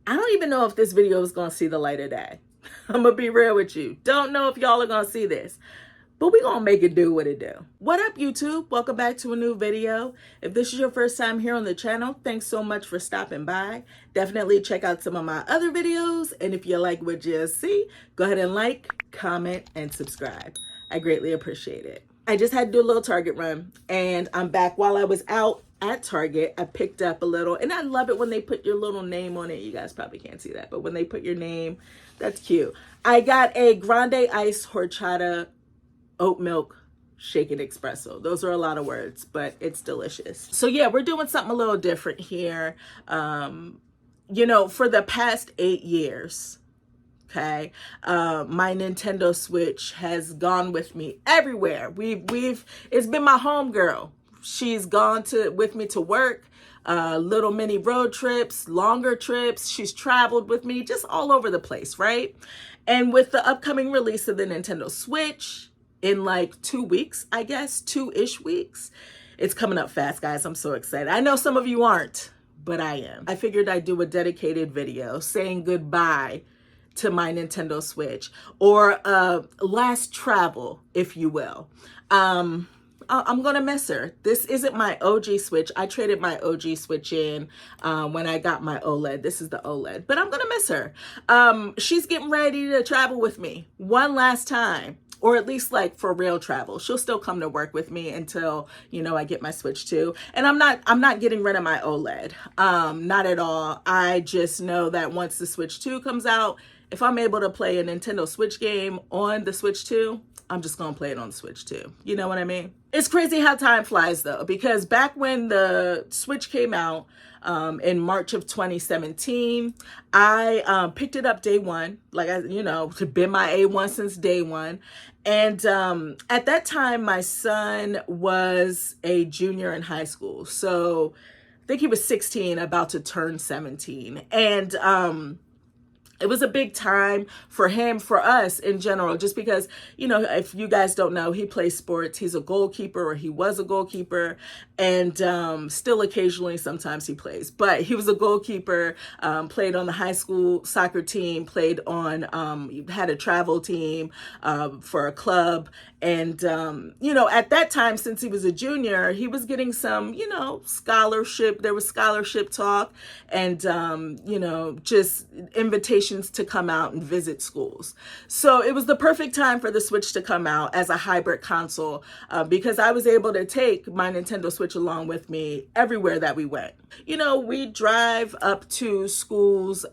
I don't even know if this video is going to see the light of day. I'm going to be real with you. Don't know if y'all are going to see this, but we're going to make it do what it do. What up, YouTube? Welcome back to a new video. If this is your first time here on the channel, thanks so much for stopping by. Definitely check out some of my other videos. And if you like what you see, go ahead and like, comment, and subscribe. I greatly appreciate it. I just had to do a little Target run, and I'm back. While I was out at Target, I picked up a little, and I love it when they put your little name on it. You guys probably can't see that, but when they put your name, that's cute. I got a grande iced horchata oat milk shaken espresso. Those are a lot of words, but it's delicious. So yeah, we're doing something a little different here. You know, for the past 8 years, okay, my Nintendo Switch has gone with me everywhere. It's been my homegirl. She's gone with me to work, little mini road trips, longer trips. She's traveled with me just all over the place, right? And with the upcoming release of the Nintendo Switch in like 2 weeks, I guess, 2-ish weeks, it's coming up fast, guys. I'm so excited. I know some of you aren't, but I am. I figured I'd do a dedicated video saying goodbye to my Nintendo Switch, or last travel, if you will. I'm gonna miss her. This isn't my OG Switch. I traded my OG Switch in when I got my OLED. This is the OLED, but I'm gonna miss her. She's getting ready to travel with me one last time, or at least like for real travel. She'll still come to work with me until, you know, I get my Switch 2. And I'm not getting rid of my OLED. Not at all. I just know that once the Switch 2 comes out, if I'm able to play a Nintendo Switch game on the Switch 2, I'm just gonna play it on the Switch 2. You know what I mean? It's crazy how time flies though, because back when the Switch came out in March of 2017, I picked it up day one, like it's been my A1 since day one. And at that time, my son was a junior in high school. So I think he was 16, about to turn 17. And it was a big time for him, for us in general, just because, you know, if you guys don't know, he plays sports. He's a goalkeeper, or he was a goalkeeper, and still occasionally sometimes he plays. But he was a goalkeeper, played on the high school soccer team, played on, had a travel team for a club. And, you know, at that time, since he was a junior, he was getting some, you know, scholarship. There was scholarship talk and, you know, just invitations to come out and visit schools. So it was the perfect time for the Switch to come out as a hybrid console because I was able to take my Nintendo Switch along with me everywhere that we went. You know, we drive up to schools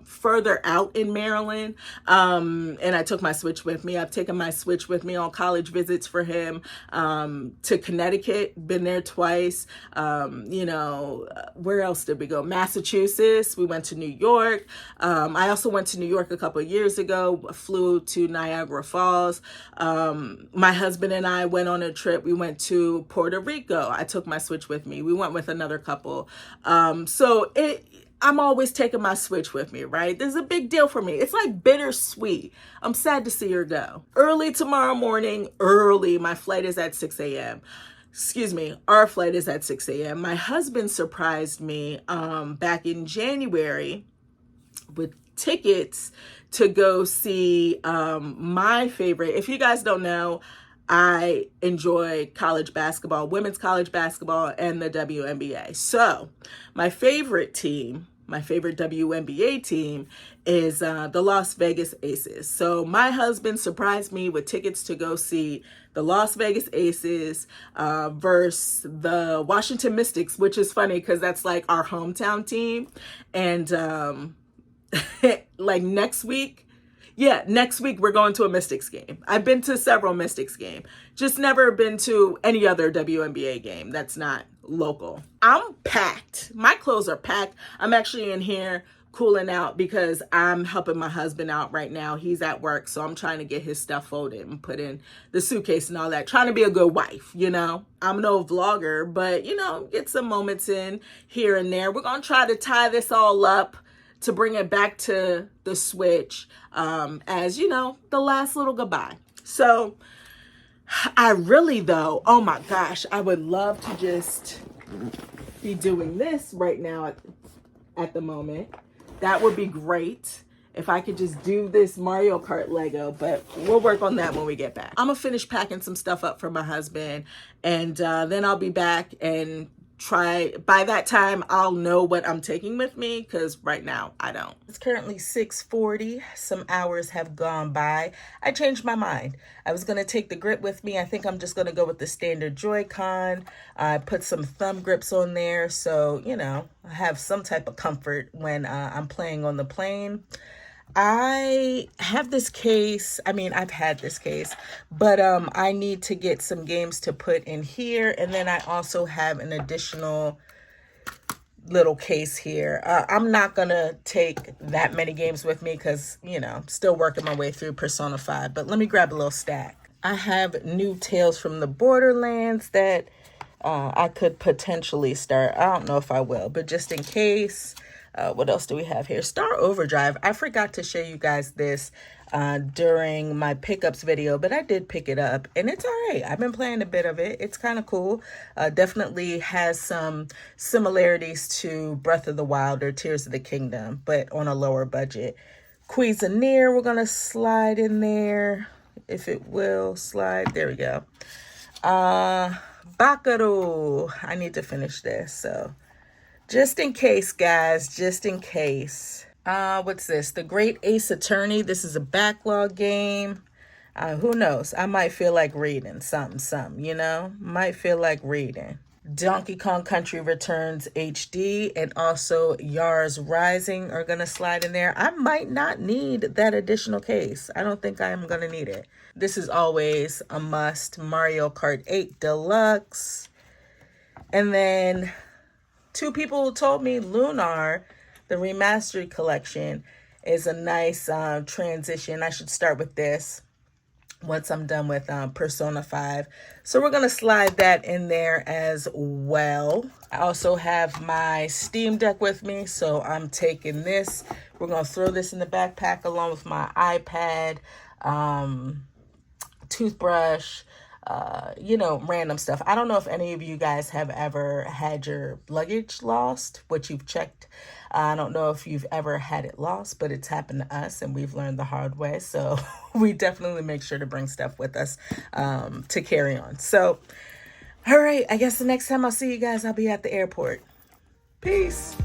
further out in Maryland, and I took my Switch with me. I've taken my Switch with me on college visits for him, to Connecticut, been there twice. You know, where else did we go? Massachusetts. We went to New York. I also went to New York a couple of years ago, flew to Niagara Falls. My husband and I went on a trip. We went to Puerto Rico. I took my Switch with me. We went with another couple. I'm always taking my Switch with me, right? This is a big deal for me. It's like bittersweet. I'm sad to see her go. Early tomorrow morning, my flight is at 6 a.m. Excuse me, our flight is at 6 a.m. My husband surprised me back in January with tickets to go see my favorite. If you guys don't know, I enjoy college basketball, women's college basketball, and the WNBA. So my favorite team, my favorite WNBA team is the Las Vegas Aces. So my husband surprised me with tickets to go see the Las Vegas Aces versus the Washington Mystics, which is funny because that's like our hometown team. And like next week we're going to a Mystics game. I've been to several Mystics games, just never been to any other WNBA game that's not local. I'm packed. My clothes are packed. I'm actually in here cooling out because I'm helping my husband out right now. He's at work, so I'm trying to get his stuff folded and put in the suitcase and all that. Trying to be a good wife, you know. I'm no vlogger, but, you know, get some moments in here and there. We're going to try to tie this all up to bring it back to the Switch as, you know, the last little goodbye. So I really, though, oh my gosh, I would love to just be doing this right now at the moment. That would be great if I could just do this Mario Kart Lego, but we'll work on that when we get back. I'm gonna finish packing some stuff up for my husband, and then I'll be back and by that time I'll know what I'm taking with me, because right now I don't. It's currently 6:40. Some hours have gone by. I changed my mind. I was gonna take the grip with me. I think I'm just gonna go with the standard Joy-Con. I put some thumb grips on there, so you know, I have some type of comfort when I'm playing on the plane. I have this case. I mean, I've had this case, but I need to get some games to put in here. And then I also have an additional little case here. I'm not going to take that many games with me because, you know, I'm still working my way through Persona 5. But let me grab a little stack. I have new Tales from the Borderlands that I could potentially start. I don't know if I will, but just in case. What else do we have here? Star Overdrive. I forgot to show you guys this during my pickups video, but I did pick it up and it's all right. I've been playing a bit of it. It's kind of cool. Definitely has some similarities to Breath of the Wild or Tears of the Kingdom, but on a lower budget. Cuisinier, we're going to slide in there. If it will slide. There we go. Bakaru. I need to finish this, so... just in case, guys, just in case. What's this? The Great Ace Attorney. This is a backlog game. Who knows? I might feel like reading something, you know? Might feel like reading. Donkey Kong Country Returns HD and also Yars Rising are going to slide in there. I might not need that additional case. I don't think I am going to need it. This is always a must. Mario Kart 8 Deluxe. And then... two people told me Lunar, the remastered collection, is a nice transition. I should start with this once I'm done with Persona 5. So we're going to slide that in there as well. I also have my Steam Deck with me, so I'm taking this. We're going to throw this in the backpack along with my iPad, toothbrush, you know, random stuff. I don't know if any of you guys have ever had your luggage lost, what you've checked. I don't know if you've ever had it lost, but it's happened to us and we've learned the hard way. So we definitely make sure to bring stuff with us to carry on. So, all right, I guess the next time I'll see you guys, I'll be at the airport. Peace.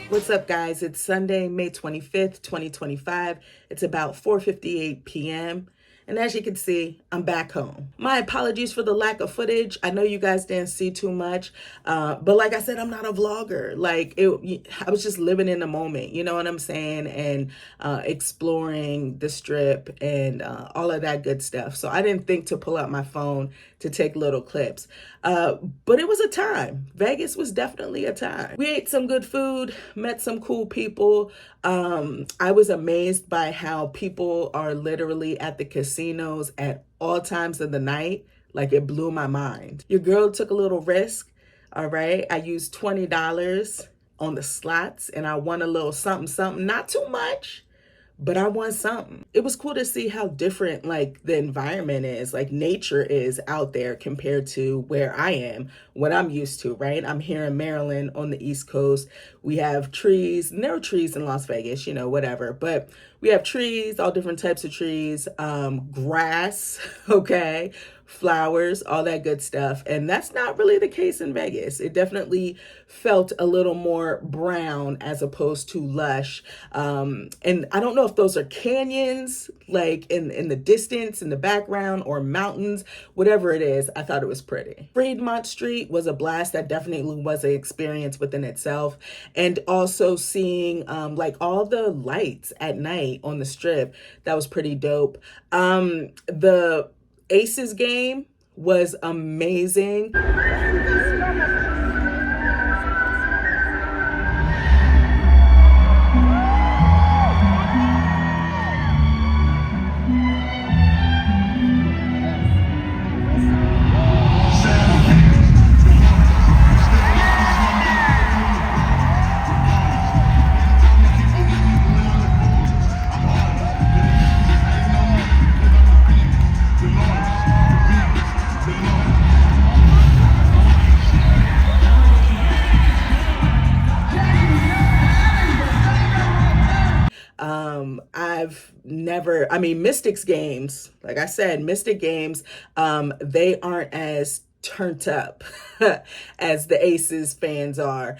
What's up, guys? It's Sunday, May 25th, 2025. It's about 4:58 p.m. And as you can see, I'm back home. My apologies for the lack of footage. I know you guys didn't see too much, but like I said, I'm not a vlogger. I was just living in the moment, you know what I'm saying? And exploring the strip and all of that good stuff. So I didn't think to pull out my phone to take little clips. But it was a time. Vegas was definitely a time. We ate some good food, met some cool people. I was amazed by how people are literally at the casinos at all times of the night. Like, it blew my mind. Your girl took a little risk. All right. I used $20 on the slots and I won a little something, not too much, but I won something. It was cool to see how different like the environment is, like nature is out there compared to where I am, what I'm used to, right? I'm here in Maryland on the East Coast. We have trees, and there are trees in Las Vegas, you know, whatever, but we have trees, all different types of trees, grass, okay, flowers, all that good stuff. And that's not really the case in Vegas. It definitely felt a little more brown as opposed to lush. And I don't know if those are canyons, like in the distance, in the background, or mountains, whatever it is. I thought it was pretty. Fremont Street was a blast. That definitely was an experience within itself. And also seeing like all the lights at night on the strip, that was pretty dope. The Aces game was amazing. I mean, Mystics games, like I said, Mystic games, they aren't as turned up as the Aces fans are.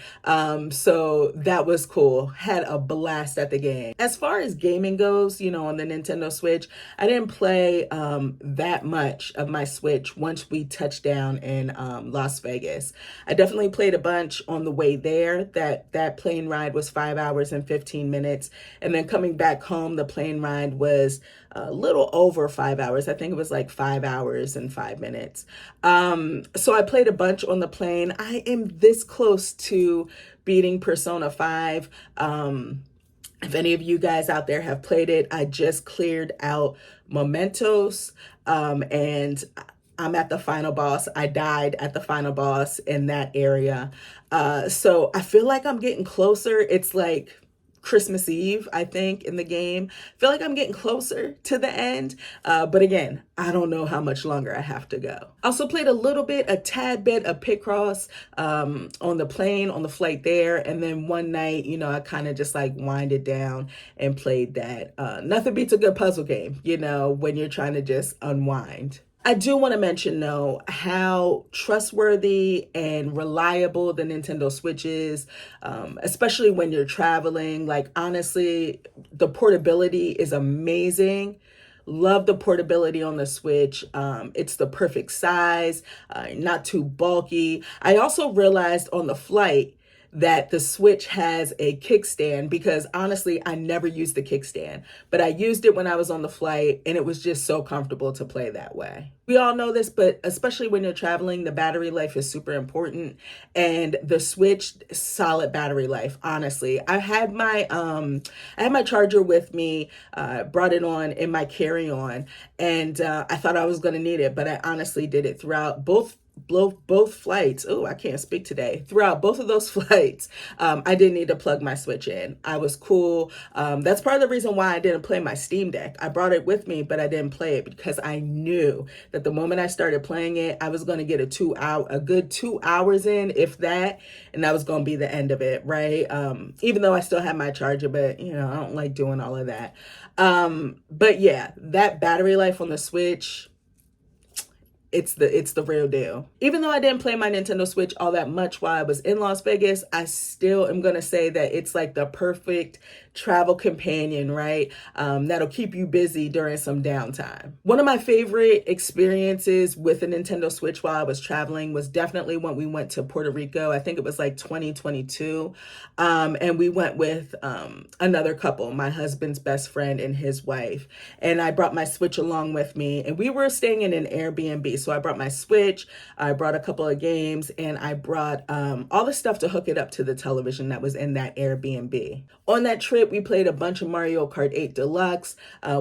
So that was cool. Had a blast at the game. As far as gaming goes, you know, on the Nintendo Switch, I didn't play that much of my Switch once we touched down in Las Vegas. I definitely played a bunch on the way there. That plane ride was 5 hours and 15 minutes. And then coming back home, the plane ride was a little over 5 hours. I think it was like 5 hours and 5 minutes. So I played a bunch on the plane. I am this close to beating Persona 5. If any of you guys out there have played it, I just cleared out Mementos, and I'm at the final boss. I died at the final boss in that area. So I feel like I'm getting closer. It's like Christmas Eve, I think, in the game. I feel like I'm getting closer to the end. But again, I don't know how much longer I have to go. Also played a tad bit of Picross on the plane, on the flight there. And then one night, you know, I kind of just like winded down and played that. Nothing beats a good puzzle game, you know, when you're trying to just unwind. I do want to mention, though, how trustworthy and reliable the Nintendo Switch is, especially when you're traveling. Like, honestly, the portability is amazing. Love the portability on the Switch. It's the perfect size, not too bulky. I also realized on the flight that the Switch has a kickstand, because honestly, I never used the kickstand, but I used it when I was on the flight, and it was just so comfortable to play that way. We all know this, but especially when you're traveling, the battery life is super important, and the Switch, solid battery life. Honestly, I had my charger with me, brought it on in my carry-on, and I thought I was going to need it, but I honestly did it throughout both flights. Oh, I can't speak today. Throughout both of those flights, I didn't need to plug my Switch in. I was cool. That's part of the reason why I didn't play my Steam Deck. I brought it with me, but I didn't play it because I knew that the moment I started playing it, I was going to get a good 2 hours in, if that, and that was going to be the end of it, right? Even though I still had my charger, but you know, I don't like doing all of that. But yeah, that battery life on the Switch, it's the real deal. Even though I didn't play my Nintendo Switch all that much while I was in Las Vegas, I still am going to say that it's like the perfect travel companion, right? That'll keep you busy during some downtime. One of my favorite experiences with a Nintendo Switch while I was traveling was definitely when we went to Puerto Rico. I think it was like 2022. And we went with another couple, my husband's best friend and his wife. And I brought my Switch along with me, and we were staying in an Airbnb. So I brought my Switch, I brought a couple of games, and I brought all the stuff to hook it up to the television that was in that Airbnb. On that trip, we played a bunch of Mario Kart 8 Deluxe.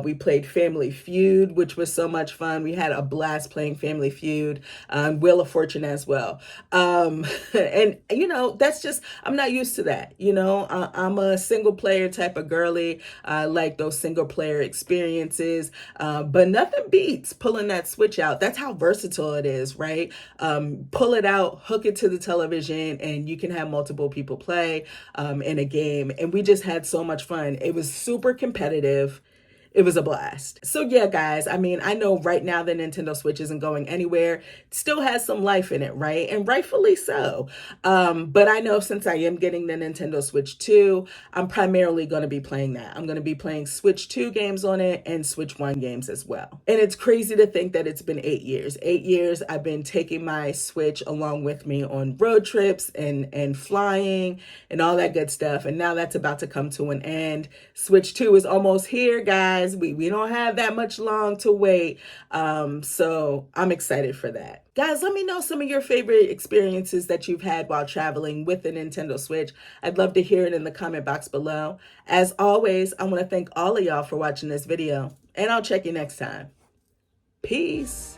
We played Family Feud, which was so much fun. We had a blast playing Family Feud, Wheel of Fortune as well. And, you know, that's just, I'm not used to that. You know, I'm a single player type of girly. I like those single player experiences, but nothing beats pulling that Switch out. That's how versatile it is, right? Pull it out, hook it to the television, and you can have multiple people play in a game. And we just had so much fun. It was super competitive. it was a blast. So yeah, guys, I mean, I know right now the Nintendo Switch isn't going anywhere. It still has some life in it, right? And rightfully so. But I know since I am getting the Nintendo Switch 2, I'm primarily going to be playing that. I'm going to be playing Switch 2 games on it and Switch 1 games as well. And it's crazy to think that it's been 8 years. 8 years I've been taking my Switch along with me on road trips and flying and all that good stuff. And now that's about to come to an end. Switch 2 is almost here, guys. We don't have that much long to wait. So I'm excited for that. Guys, let me know some of your favorite experiences that you've had while traveling with the Nintendo Switch. I'd love to hear it in the comment box below. As always, I want to thank all of y'all for watching this video, and I'll check you next time. Peace.